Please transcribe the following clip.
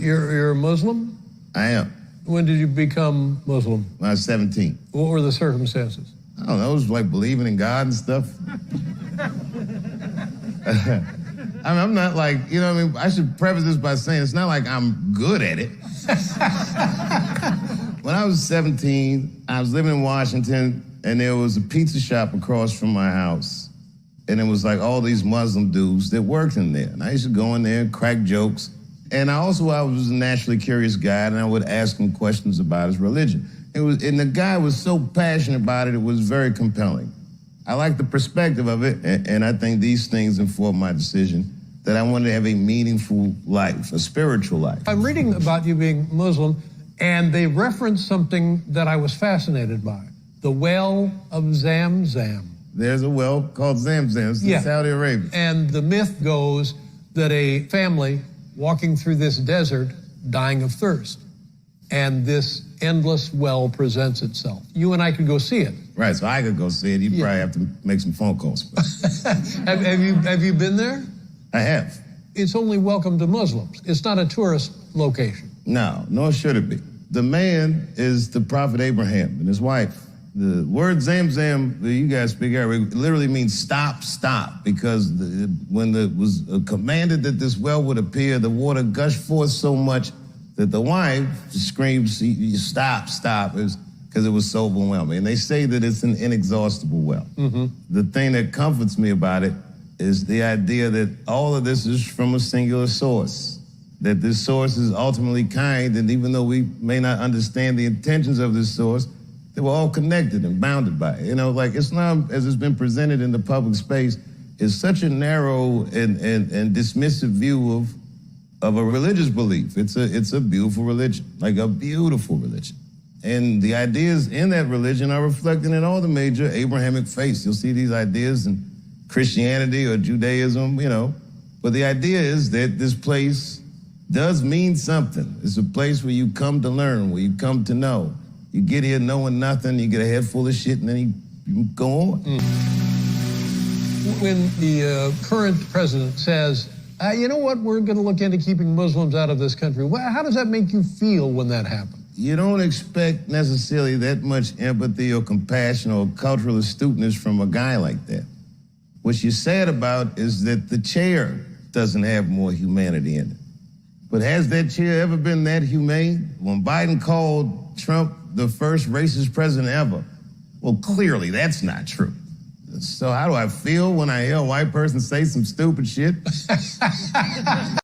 You're a Muslim? I am. When did you become Muslim? When I was 17. What were the circumstances? I don't know, it was like believing in God and stuff. I mean, I'm not like, you know what I mean? I should preface this by saying it's not like I'm good at it. When I was 17, I was living in Washington, and there was a pizza shop across from my house. And it was like all these Muslim dudes that worked in there. And I used to go in there and crack jokes. And I was a naturally curious guy, and I would ask him questions about his religion. And the guy was so passionate about it, it was very compelling. I like the perspective of it, and I think these things informed my decision that I wanted to have a meaningful life, a spiritual life. I'm reading about you being Muslim, and they reference something that I was fascinated by, the well of Zamzam. There's a well called Zamzam. It's in Saudi Arabia. And the myth goes that a family walking through this desert dying of thirst, and this endless well presents itself. You and I could go see it. Right, so I could go see it. You'd probably have to make some phone calls. Have you been there? I have. It's only welcome to Muslims. It's not a tourist location. No, nor should it be. The man is the prophet Abraham and his wife. The word Zamzam that you guys speak Arabic literally means stop, stop, because when it was commanded that this well would appear, the water gushed forth so much that the wife screams, stop, stop, because it was so overwhelming. And they say that it's an inexhaustible well. Mm-hmm. The thing that comforts me about it is the idea that all of this is from a singular source, that this source is ultimately kind, and even though we may not understand the intentions of this source, they were all connected and bounded by it. You know, like Islam, as it's been presented in the public space, is such a narrow and dismissive view of a religious belief. It's a beautiful religion, like a beautiful religion. And the ideas in that religion are reflected in all the major Abrahamic faiths. You'll see these ideas in Christianity or Judaism, you know. But the idea is that this place does mean something. It's a place where you come to learn, where you come to know. You get here knowing nothing, you get a head full of shit, and then you go on. When the current president says, you know what, we're going to look into keeping Muslims out of this country, how does that make you feel when that happens? You don't expect necessarily that much empathy or compassion or cultural astuteness from a guy like that. What you're sad about is that the chair doesn't have more humanity in it. But has that chair ever been that humane? When Biden called Trump the first racist president ever, well, clearly that's not true. So how do I feel when I hear a white person say some stupid shit?